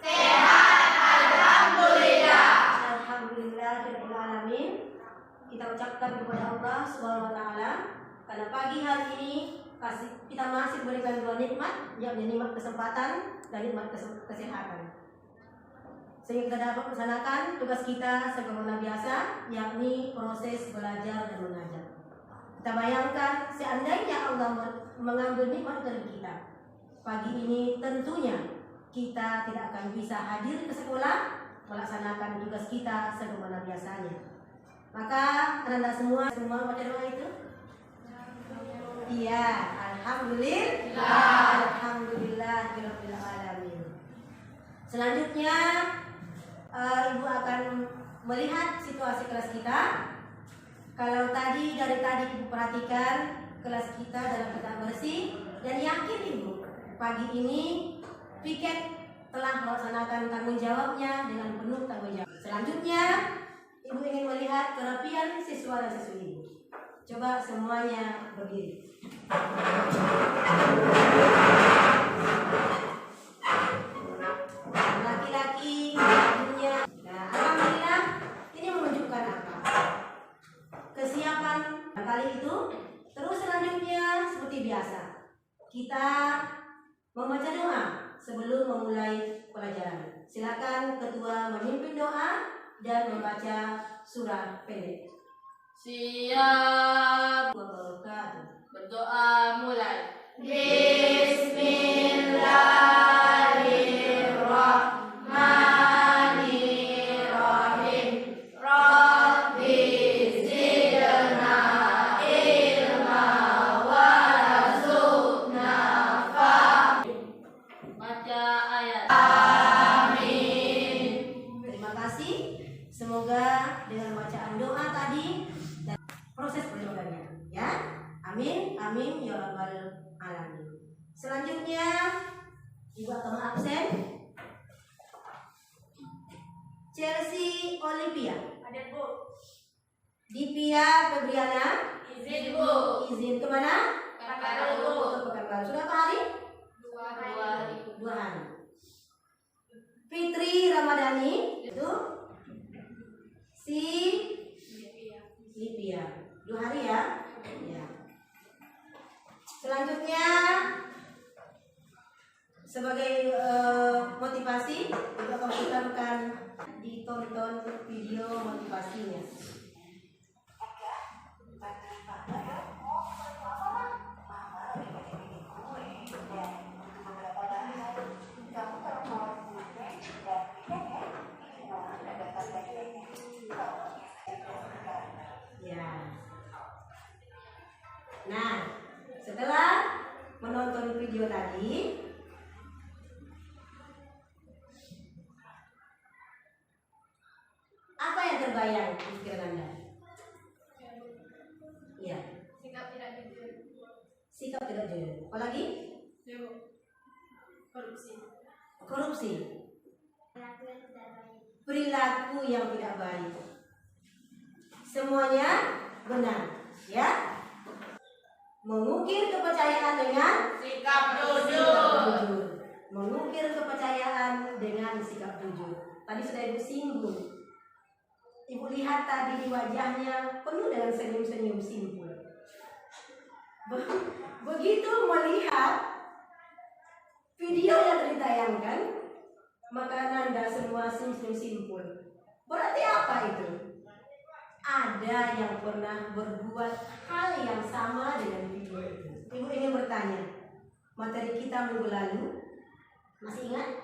Sehat, alhamdulillah. Alhamdulillahirabbil alamin. Kita ucapkan kepada Allah Subhanahu wa taala karena pagi hari ini kita masih berikan dua nikmat, yakni nikmat kesempatan dan nikmat kesehatan. Sehingga kita dapat melaksanakan tugas kita sebagaimana biasa, yakni proses belajar dan mengajar. Kita bayangkan seandainya Allah mengambil nikmat dari kita, pagi ini tentunya kita tidak akan bisa hadir ke sekolah melaksanakan tugas kita sebagaimana biasanya. Maka Anda semua baca doa itu? Iya, alhamdulillahirabbil alamin. Selanjutnya Ibu akan melihat situasi kelas kita. Kalau dari tadi Ibu perhatikan kelas kita dalam keadaan bersih, dan yakin Ibu pagi ini piket telah melaksanakan tanggung jawabnya dengan penuh tanggung jawab. Selanjutnya Ibu ingin melihat kerapian siswa dan siswi Ibu. Coba semuanya berdiri. Laki-laki bajunya. Nah, alhamdulillah ini menunjukkan apa? Kesiapan kali itu. Terus selanjutnya seperti biasa, kita membaca doa sebelum memulai pelajaran. Silakan ketua memimpin doa dan membaca surah pendek. Siap. Berdoa mulai. Bismillahirrahmanirrahim. Rabbi zidna ilma warzuqna fahma. Baca ayat. Amin. Terima kasih. Semoga dengan bacaan doa tadi dan proses perjalanannya, ya. Amin, amin ya rabbal alamin. Selanjutnya Ibu akan absen Chelsea Olivia. Ada Bu. Divya Febriana. Izin Bu. Izin kemana? Pekanbaru Bu. Ke Pekanbaru. Sudah berapa hari? 2 hari. 2 hari. Fitri Ramadhani itu si Livia. 2 hari ya? Ya. Selanjutnya sebagai motivasi kita akan putarkan ditonton video motivasinya. Ya. Nah, setelah menonton video tadi, apa yang terbayang di pikiran Anda? Iya. Sikap tidak jujur. Sikap tidak jujur. Apalagi? Korupsi. Korupsi. Perilaku yang tidak baik. Semuanya benar, ya. Mengukir kepercayaan dengan Sikap jujur. Mengukir kepercayaan dengan sikap jujur. Tadi sudah Ibu singgung. Ibu lihat tadi di wajahnya penuh dengan senyum-senyum simpul. Begitu melihat video yang ditayangkan, maka Nanda semua senyum simpul. Berarti apa itu? Ada yang pernah berbuat hal yang sama dengan video itu. Ibu ingin bertanya, materi kita minggu lalu masih ingat?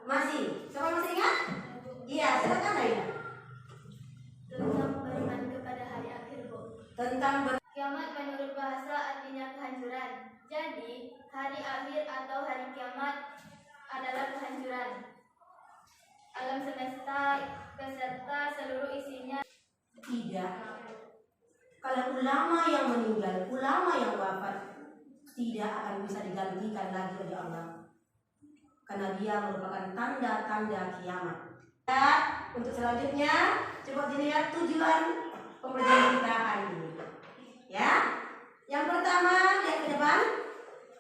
Masih? Siapa masih ingat? Iya, silakan Aida. Tentang beriman kepada hari akhir, Bu. Tentang Kiamat menurut bahasa artinya kehancuran. Jadi, hari akhir atau hari kiamat adalah kehancuran alam semesta beserta seluruh isinya. tidak. Kalau ulama yang meninggal, ulama yang wafat tidak akan bisa digantikan lagi oleh Allah. Karena dia merupakan tanda-tanda kiamat. Ya, untuk selanjutnya coba dilihat tujuan pembelajaran kita hari ini. Ya, yang pertama lihat ke depan,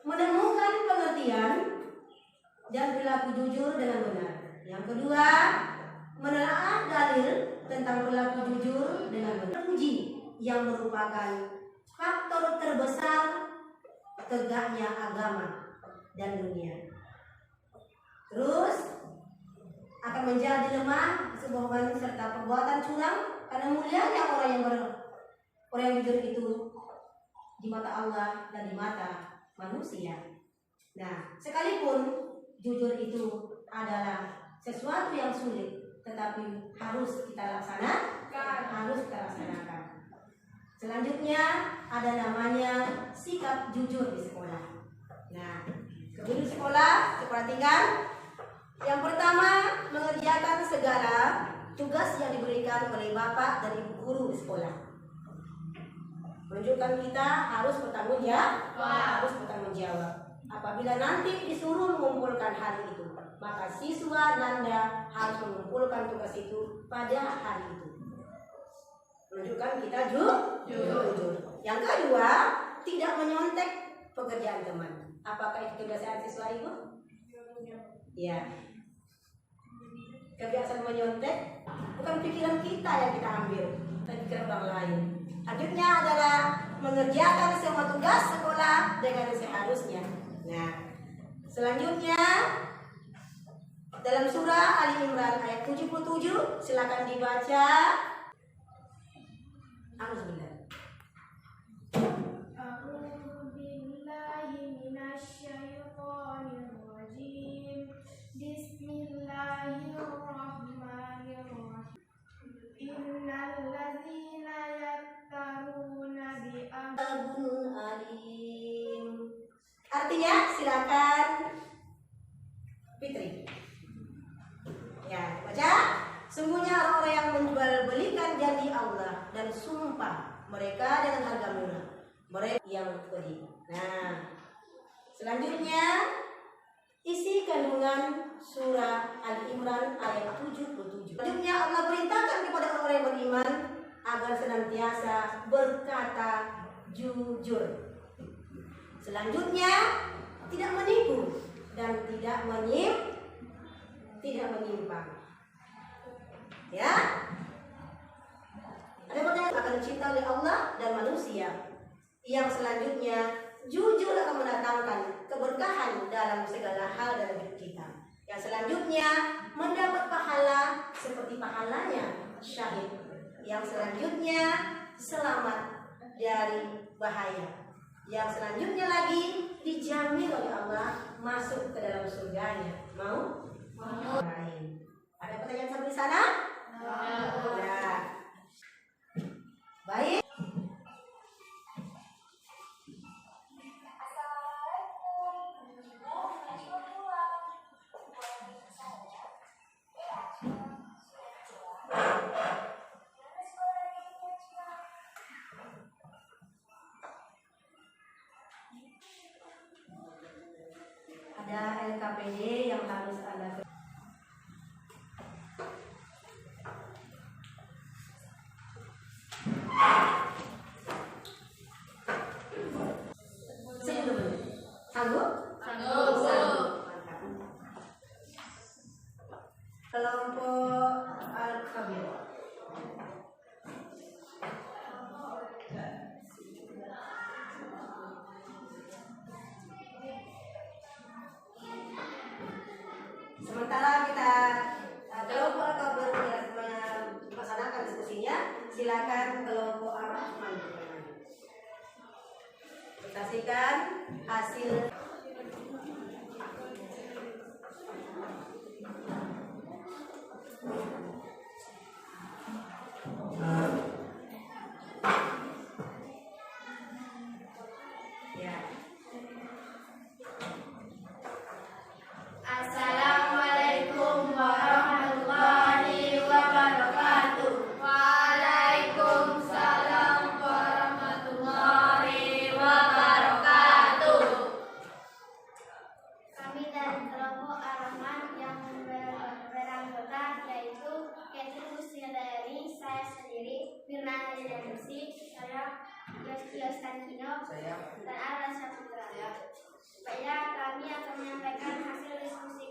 menemukan pengertian dan berlaku jujur dengan benar. Yang kedua, menelaah dalil tentang berlaku jujur dengan benar. Uji yang merupakan faktor terbesar tegaknya agama dan dunia. Terus akan menjadi lemah kebohongan serta perbuatan curang, karena mulianya orang yang jujur itu di mata Allah dan di mata manusia. Nah, sekalipun jujur itu adalah sesuatu yang sulit, tetapi harus kita laksanakan. Selanjutnya ada namanya sikap jujur di sekolah. Nah, dulu sekolah tinggal. Yang pertama, mengerjakan segala tugas yang diberikan oleh bapak dan ibu guru di sekolah. Menunjukkan kita harus bertanggung jawab. Apabila nanti disuruh mengumpulkan hari itu, maka siswa Nanda harus mengumpulkan tugas itu pada hari itu. Menunjukkan kita jujur. Yang kedua, tidak menyontek pekerjaan teman. Apakah itu kebiasaan siswa ibu? Ya. Kebiasaan menyontek bukan pikiran kita yang kita ambil, tapi pikiran orang lain. Selanjutnya adalah mengerjakan semua tugas sekolah dengan seharusnya. Nah, selanjutnya dalam surah Ali Imran ayat 77, silakan dibaca. Alhamdulillah. A'udzu billahi minasyaitonir rajim. Bismillahirrahmanirrahim. Innal ladzina yaktaruna bi Azabun alim. Artinya silakan Fitri. Ya, baca. Sungguhnya orang-orang yang menjual belikan janji Allah dan sumpah mereka dengan harga murah, mereka yang pedih. Nah, selanjutnya isi kandungan surah Al-Imran ayat 77. Selanjutnya Allah perintahkan kepada orang yang beriman agar senantiasa berkata jujur. Selanjutnya tidak menipu dan tidak menyimpang. Ya. Ada pertanyaan akan dicinta oleh Allah dan manusia. Yang selanjutnya jujur akan mendatangkan keberkahan dalam segala hal dalam hidup kita. Yang selanjutnya mendapat pahala seperti pahalanya syahid. Yang selanjutnya selamat dari bahaya. Yang selanjutnya lagi dijamin oleh Allah masuk ke dalam surganya. Mau? Ada pertanyaan sampai sana? Ya. Baik. Ada LKPD yang harus Anda Sanggup? Mantap. Kelompok Al-Kabir. Sementara kita kelompok Al-Kabir melaksanakan diskusinya, silakan kelompok Ar-Rahman. Saksikan hasil. Ya. Assalamualaikum warahmatullahi wabarakatuh. Waalaikumsalam warahmatullahi wabarakatuh. Kami dari kelompok Ar-Rahman yang beranggota yaitu Catherine Musnadari, saya sendiri, Mirna Nadia Musi, saya Yos Kankino, dan Alan Saputra. Baiklah, kami akan menyampaikan hasil diskusi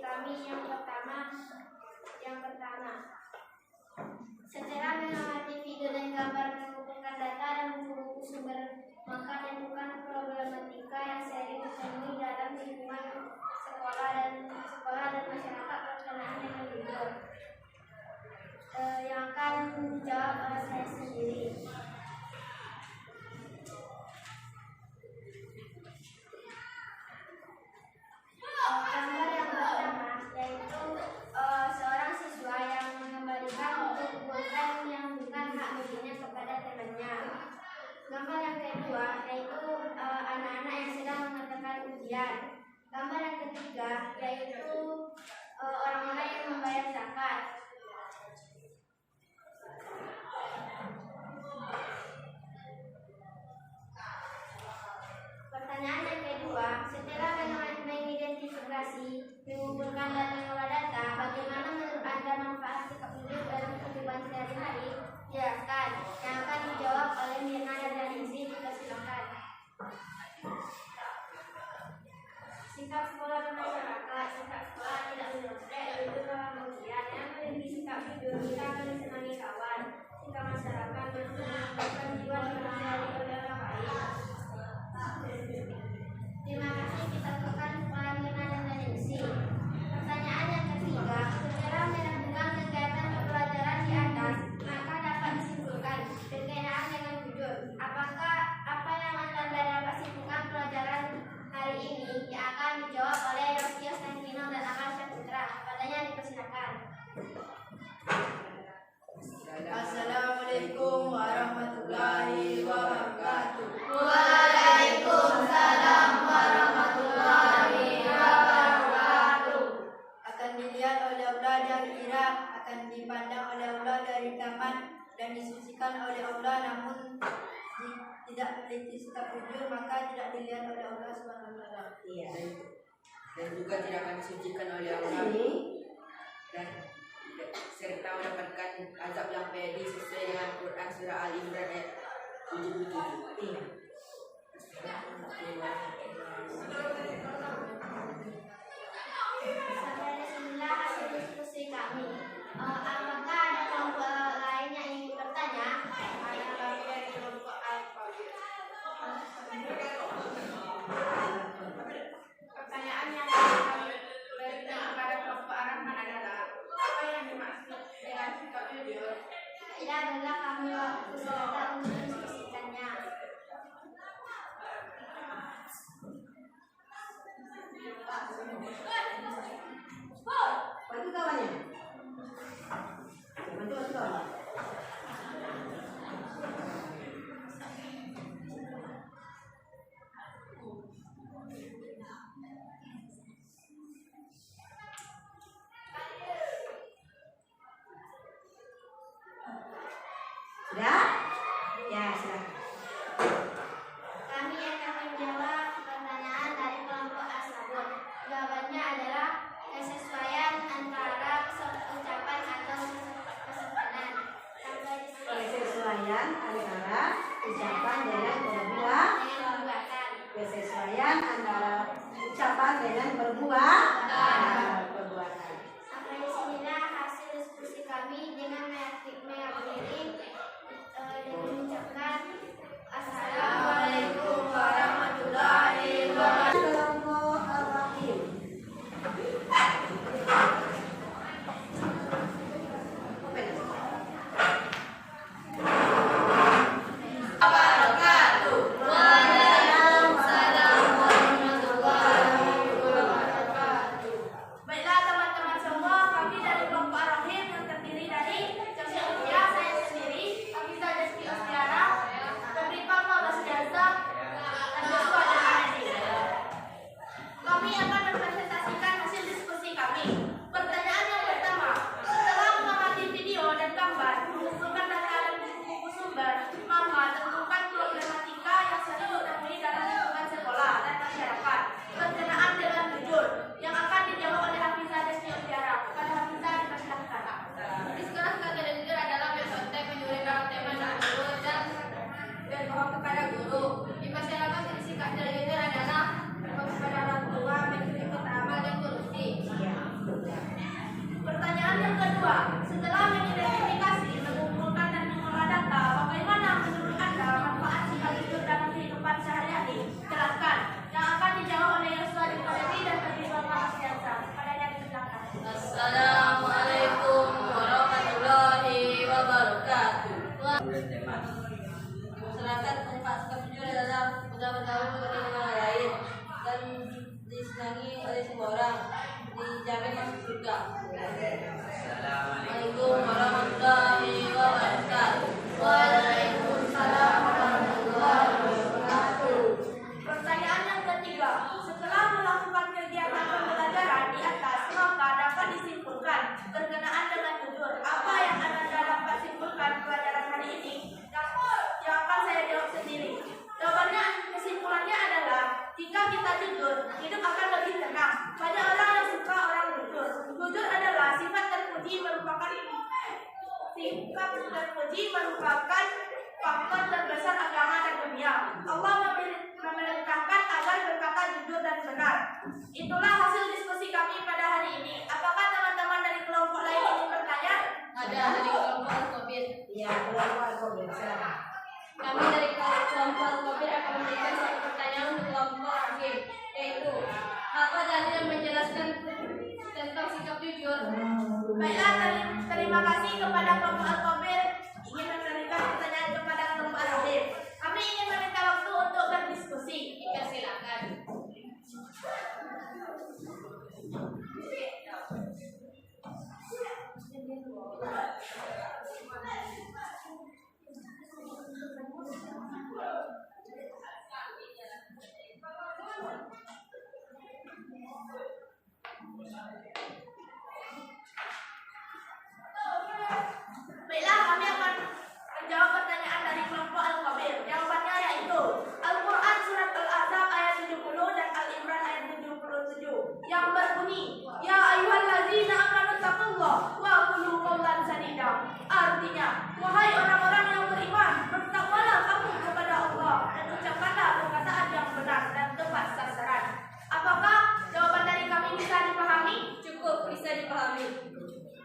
Gembira dan disenangi kawan. Jika masyarakat menumbuhkan jiwa manusiawi oleh orang baik. Terima kasih, kita tekan poin 5 dan redaksi. Pertanyaan yang ketiga, setelah menentukan kegiatan pembelajaran di atas, maka dapat disimpulkan berkenaan dengan judul. Apakah apa yang Anda dapat simpulkan pelajaran hari ini yang akan dijawab oleh Rostios Tengkino dan Amal Syaputra. Padanya dipersilakan. Assalamualaikum warahmatullahi wabarakatuh. Waalaikumsalam warahmatullahi wabarakatuh. Akan dilihat oleh Allah dari Irak, akan dipandang oleh Allah dari taman dan disucikan oleh Allah, namun tidak memiliki sikap jujur maka tidak dilihat oleh Allah Subhanahu wa taala. Iya. Dan juga tidak akan disucikan oleh Allah dan serta mendapatkan azab yang pedih sesuai dengan Quran surah Al Imran ayat 77. Iya. Sampai disinilah hasil diskusi kami. Apakah ada kelompok lain yang ingin bertanya? Pertanyaan yang kami berikan kepada kelompok Ar-Rahman adalah apa yang dimaksud dengan sikap jujur? Tidak adalah kami waktu sebentar untuk mendiskusikannya. Bantu kawannya. Bantu kawan. Sudah? Ya, silakan. Kami akan menjawab pertanyaan dari kelompok Asabun. Jawabannya adalah kesesuaian antara ucapan atau kesopanan. Sampai di sini. Kesesuaian antara ucapan dengan perbuatan. Kesesuaian antara ucapan dengan perbuatan. Sampai di sinilah hasil diskusi kami dengan mengakhiri dengan mengucapkan Assalamualaikum warahmatullahi wabarakatuh. Kelompok Ar-Rahim. Baiklah teman-teman semua, kami dari kelompok Ar-Rahim yang terdiri dari Jamsi Utia, saya sendiri, Hafiza Deski Ostiara, Pemerintah Maulana Jaza, dan Joshua dan Anadi. Kami akan mempresentasikan hasil diskusi kami. Pertanyaan yang pertama, setelah mengamati video dan gambar, mengumpulkan data dan buku sumber, maka tentukan problematika yang sering ditemui dalam lingkungan sekolah dan masyarakat berkenaan dengan jujur yang akan dijawab oleh Hafiza Deski Ostiara. Kepada Hafiza dipersilakan. Di sekolah kata jujur adalah berkonteks menyuarakan tema jujur dan berbohong kepada guru. Di masyarakat sikap jujur adalah berbohong kepada orang tua, mengikuti amal dan korupsi. Pertanyaan yang kedua, setelah mengidentifikasi, mengumpulkan dan mengolah data, bagaimana menurut Anda manfaat sikap jujur dalam kehidupan sehari-hari? Jelaskan. Yang akan dijawab oleh Yosua Dikadari dan Terbiba Mahasiswa. Padanya dipersilakan. Assalamualaikum warahmatullahi wabarakatuh. Masyarakat tempat sikap jujur adalah mudah bergaul dengan orang lain dan disenangi oleh semua orang, dijamin masuk surga. Assalamualaikum warahmatullahi wabarakatuh. Waalaikumsalam warahmatullahi wabarakatuh. Pertanyaan yang ketiga, setelah melakukan kegiatan pembelajaran di atas, maka dapat disimpulkan berkenaan dengan jujur. Apa yang Anda dapat simpulkan pelajaran hari ini? Yang akan saya jawab sendiri. Jawabannya, kesimpulannya adalah jika kita jujur, hidup akan lebih tenang. Banyak orang yang suka orang jujur. Jujur adalah artinya, wahai orang-orang yang beriman, bertakwalah kamu kepada Allah dan ucapkanlah perkataan yang benar dan tepat sasaran. Apakah jawaban dari kami bisa dipahami? Cukup bisa dipahami.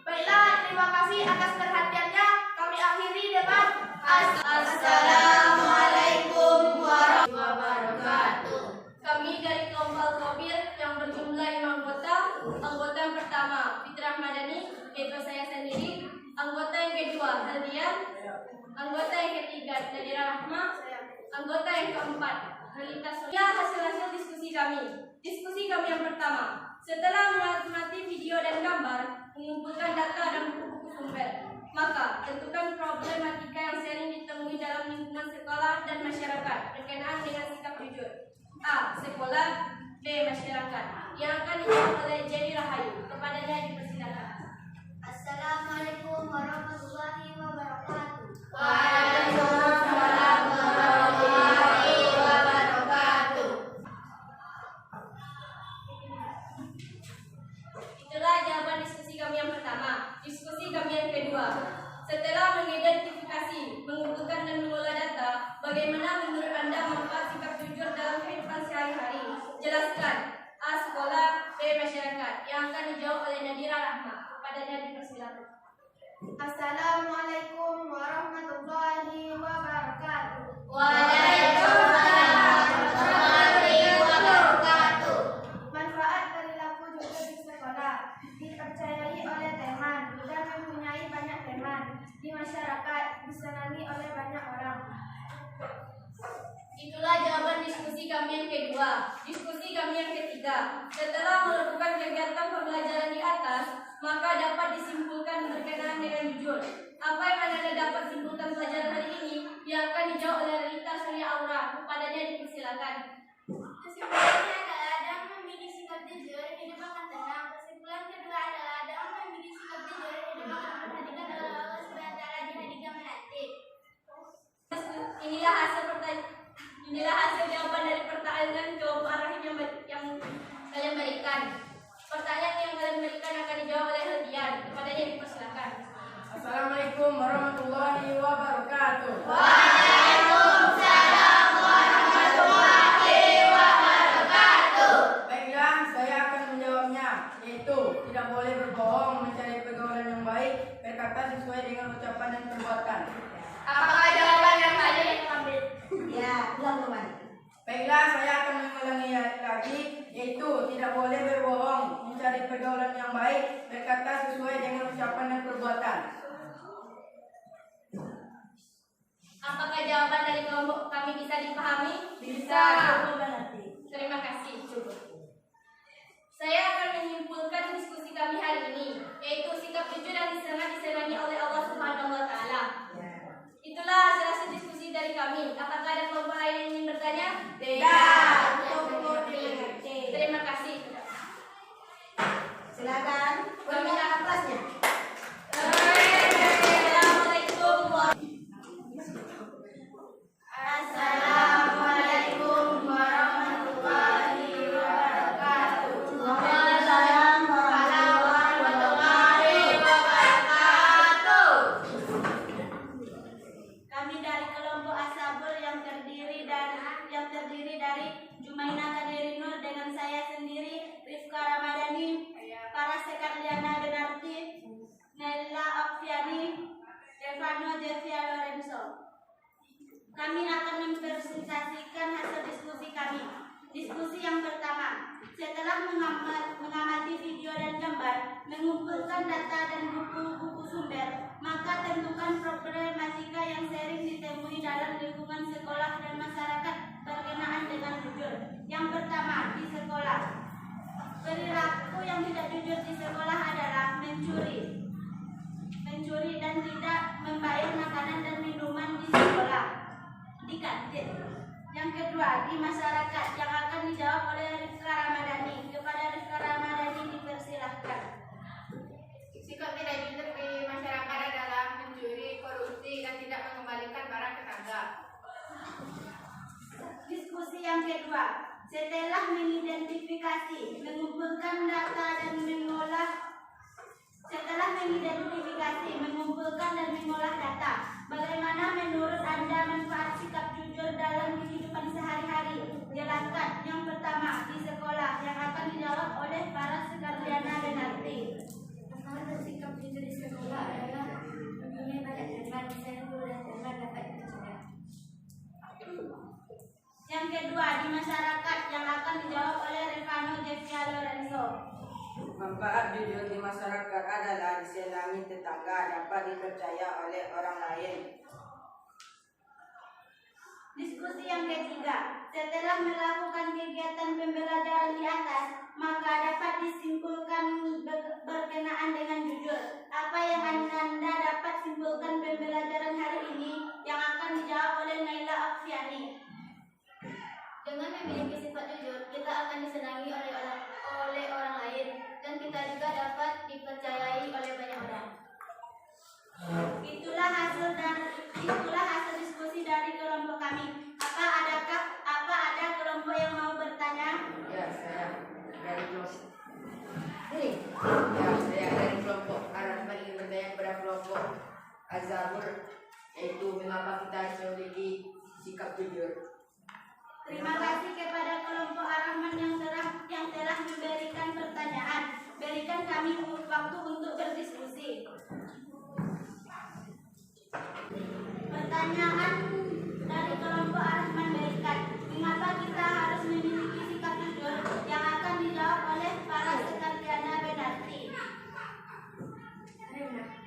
Baiklah, terima kasih atas perhatiannya. Kami akhiri dengan Assalamualaikum warahmatullahi wabarakatuh. Kami dari kaum Al-Kabir yang berjumlah 5 anggota. Anggota yang pertama, Fitrah Madani, yaitu saya sendiri. Anggota yang kedua, Haldian. Anggota yang ketiga, Nadira Rahma. Anggota yang keempat, Halita Surya. Hasil-hasil diskusi kami. Diskusi kami yang pertama, setelah mengamati video dan gambar, mengumpulkan data dan buku-buku sumber, maka tentukan problematika yang sering ditemui dalam lingkungan sekolah dan masyarakat berkenaan dengan sikap jujur. A. Sekolah. B. Masyarakat. Yang akan dijawab oleh Jenny Rahayu. Kepadanya dipersilakan. Assalamualaikum warahmatullahi wabarakatuh. Waalaikumsalam warahmatullahi wabarakatuh. Itulah jawaban diskusi kami yang pertama. Diskusi kami yang kedua, setelah mengidentifikasi, mengumpulkan dan mengolah data, bagaimana menurut Anda manfaat sikap jujur dalam kehidupan sehari-hari? Jelaskan. A. Sekolah. B. Masyarakat. Yang akan dijawab oleh Nadira Rahma. Kepadanya dipersilakan. Assalamualaikum warahmatullahi wabarakatuh. Waalaikumsalam warahmatullahi wabarakatuh. Manfaat perilaku jujur di sekolah: dipercayai oleh teman dan mempunyai banyak teman. Di masyarakat, disenangi oleh banyak orang. Itulah jawaban diskusi kami yang kedua. Diskusi kami yang ketiga, setelah melakukan kegiatan pembelajaran di atas, maka dapat disimpulkan berkenaan dengan jujur. Apa yang Anda dapat simpulkan pelajaran hari ini? Yang akan dijawab oleh Rita Surya Aura. Kepadanya dipersilakan. Kesimpulannya adalah Adam memiliki sikap jujur, hidup akan tenang. Kesimpulan kedua adalah Adam memiliki sikap jujur, hidup akan memperhatikan Allah SWT jika melatih. Inilah hasil jawaban dari pertanyaan kelompok Ar-Rahim yang kalian berikan. Pertanyaan yang kalian berikan akan dijawab oleh Haldian. Kepadanya dipersilakan. Assalamualaikum warahmatullahi wabarakatuh. Waalaikumsalam warahmatullahi wabarakatuh. Baiklah, saya akan menjawabnya, yaitu tidak boleh berbohong, mencari pergaulan yang baik, berkata sesuai dengan ucapan dan perbuatan. Apakah jawaban yang tadi diambil? Ya, ulang kembali. Baiklah, saya akan mengulangi lagi, yaitu tidak boleh berbohong, mencari pergaulan yang baik, berkata sesuai dengan ucapan dan perbuatan. Apakah jawaban dari kelompok kami bisa dipahami? Bisa. Terima kasih. Saya akan menyimpulkan diskusi kami hari ini, yaitu sikap jujur yang sangat disenangi oleh Allah Subhanahu wa Ta'ala. Itulah hasil diskusi dari kami. Apakah ada kelompok lain yang ingin bertanya? Terima kasih. Silakan. Bagaimana atasnya? Assalamualaikum Assalamualaikum warahmatullahi wabarakatuh. Waalaikumsalam warahmatullahi wabarakatuh. Kami dari kelompok Asabur yang terdiri dari Jumaina Kadiri Nur dengan saya sendiri, Rifka Ramadhani, Parasekar Liana Benarti, Nella Okfiani, Stefano Jevia Lorenzo. Kami akan mempresentasikan hasil diskusi kami. Diskusi yang pertama, setelah mengamati video dan gambar, mengumpulkan data dan buku-buku sumber, maka tentukan problematika yang sering ditemui dalam lingkungan sekolah dan masyarakat berkenaan dengan jujur. Yang pertama, di sekolah. Perilaku yang tidak jujur di sekolah adalah mencuri dan tidak membayar makanan dan minuman di sekolah, di kantin. Yang kedua, di masyarakat, yang akan dijawab oleh Rifka Ramadhani. Kepada Rifka Ramadhani dipersilahkan. Sikap tidak jujur di masyarakat adalah mencuri, korupsi, dan tidak mengembalikan barang tetangga. Diskusi yang kedua, setelah mengidentifikasi, mengumpulkan data dan mengolah data, kedua di masyarakat yang akan dijawab oleh Revano Jevia Lorenzo. Manfaat jujur di masyarakat adalah disenangi tetangga, dapat dipercaya oleh orang lain. Diskusi yang ketiga, setelah melakukan kegiatan pembelajaran di atas, maka dapat disimpulkan berkenaan dengan jujur. Apa yang Anda dapat simpulkan pembelajaran hari ini yang akan dijawab oleh Naila Afiani? Dengan memiliki sifat jujur, kita akan disenangi oleh orang lain dan kita juga dapat dipercayai oleh banyak orang. Itulah hasil diskusi dari kelompok kami. Apa ada kelompok yang mau bertanya? Ya, saya dari kelompok. Ini. Ya, saya dari kelompok Ar-Rahman ingin bertanya kepada kelompok Az-Zabur, yaitu mengapa kita harus memiliki sikap jujur. Terima kasih kepada kelompok Ar-Rahman yang telah memberikan pertanyaan. Berikan kami waktu untuk berdiskusi. Pertanyaan dari kelompok Ar-Rahman berikan, mengapa kita harus memiliki sikap jujur yang akan dijawab oleh para Sekaliana Benarti?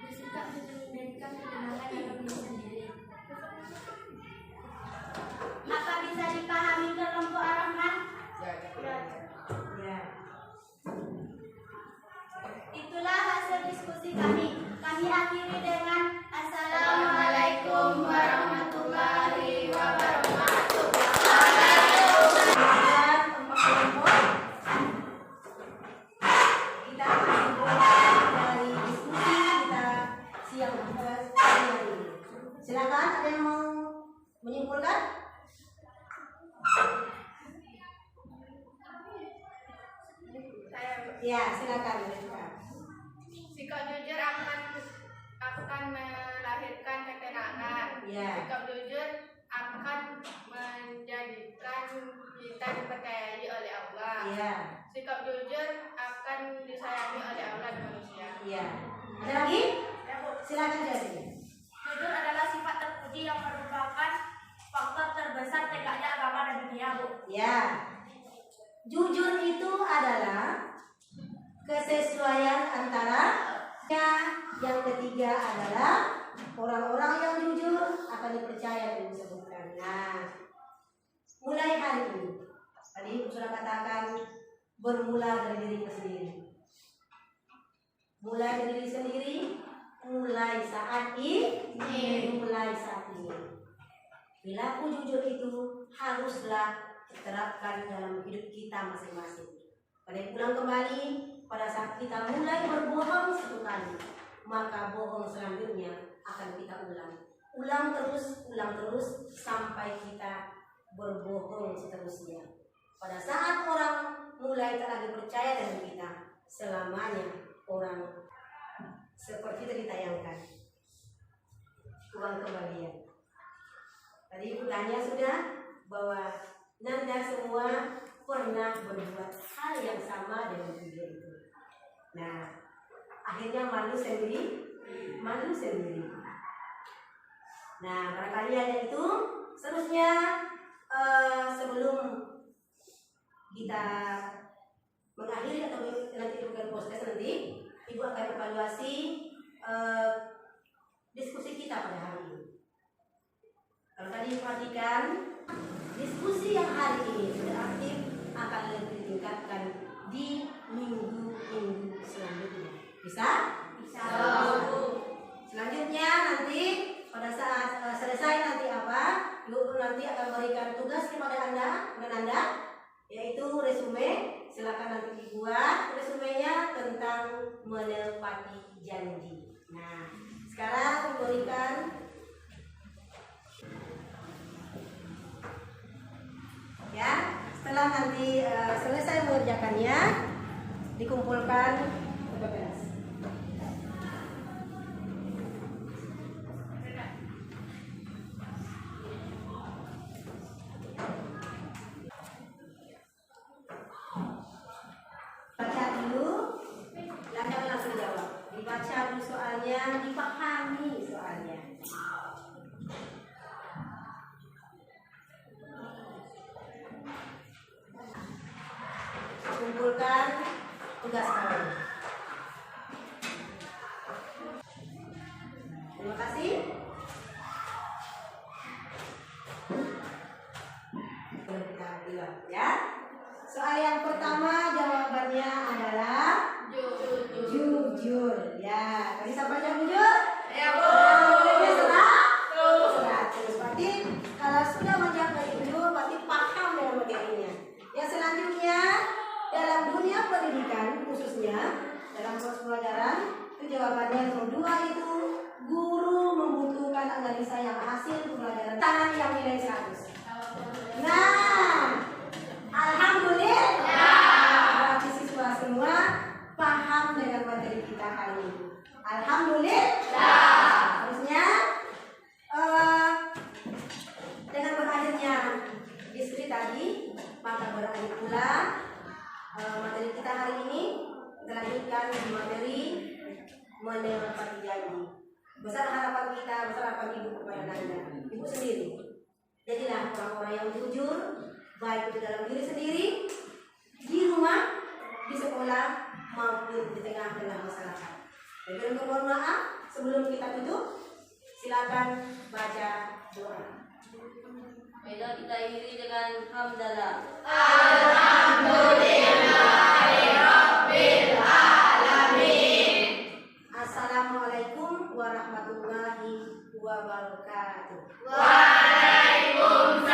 Bersikap jujur memberikan ketenangan dalam diri sendiri. Apa bisa dipahami kelompok Ar-Rahman? Ya. Itulah hasil diskusi kami. Kami akhiri dengan Assalamualaikum warahmatullahi wabarakatuh. Dan kelompok kita menyimpulkan dari diskusi kita siang hari ini. Silakan, ada yang mau menyimpulkan? Ya, silakan. Sikap jujur akan melahirkan ketenangan. Ya. Sikap jujur akan menjadikan kita dipercayai oleh Allah. Iya. Sikap jujur akan disayangi oleh Allah dan manusia. Iya. Ada lagi? Silakan jadi. Jujur adalah sifat terpuji yang merupakan faktor terbesar tegaknya agama dan dunia, Bu. Ya. Jujur itu adalah kesesuaian antara yang ketiga adalah orang-orang yang jujur akan dipercaya dan disebutkan. Nah, mulai hari ini, tadi sudah katakan bermula dari diri sendiri. Mulai dari diri sendiri, mulai saat ini. Perilaku jujur itu haruslah diterapkan dalam hidup kita masing-masing. Pada pulang kembali, pada saat kita mulai berbohong satu kali, maka bohong selanjutnya akan kita ulang terus sampai kita berbohong seterusnya. Pada saat orang mulai tak lagi percaya dengan kita, selamanya orang seperti yang ditayangkan uang kembalian. Tadi ibu tanya sudah bahwa Nanda semua pernah berbuat hal yang sama dengan dia itu. Nah, akhirnya malu sendiri. Nah, barangkali hanya itu. Seterusnya sebelum kita mengakhiri atau nanti bukan podcast nanti, ibu akan evaluasi diskusi kita pada hari ini. Kalau tadi perhatikan diskusi yang hari ini sudah aktif, akan lebih ditingkatkan di minggu-minggu selanjutnya. Bisa? Bisa. Selanjutnya nanti pada saat selesai nanti apa? Ibu nanti akan berikan tugas kepada Anda, yaitu resume. Silakan nanti dibuat resumenya tentang menepati janji. Nah, sekarang berikan ya. Setelah nanti selesai mengerjakannya, dikumpulkan ke BPS. Baca dulu, jangan langsung jawab. Dibaca dulu soalnya, dipahami soalnya. Terima kasih. Ya. Soal yang pertama jawabannya adalah jujur. Ya, tadi siapa yang jujur? Ya, Bu. Nilainya 100. Berarti kalau sudah menjawab jujur, berarti paham dengan materinya. Yang selanjutnya dalam dunia pendidikan khususnya dalam proses pelajaran itu jawabannya nomor 2 itu guru membutuhkan analisa yang hasil pembelajaran tangan yang nilai 100. Nah, alhamdulillah. Berarti siswa semua paham dengan materi kita hari ini. Alhamdulillah. Harusnya dengan berakhirnya diskusi tadi, maka berakhir pula materi kita hari ini. Kita lanjutkan di materi menepati janji. Besar harapan kita, besar harapan ibu kepada Anda, ibu sendiri. Jadilah orang-orang yang jujur, baik itu dalam diri sendiri, di rumah, di sekolah, maupun di tengah-tengah masyarakat. Dan mohon maaf, sebelum kita tutup, silakan baca doa. Baiklah, kita akhiri dengan hamdalah. Assalamualaikum warahmatullahi wabarakatuh. Waalaikumsalam.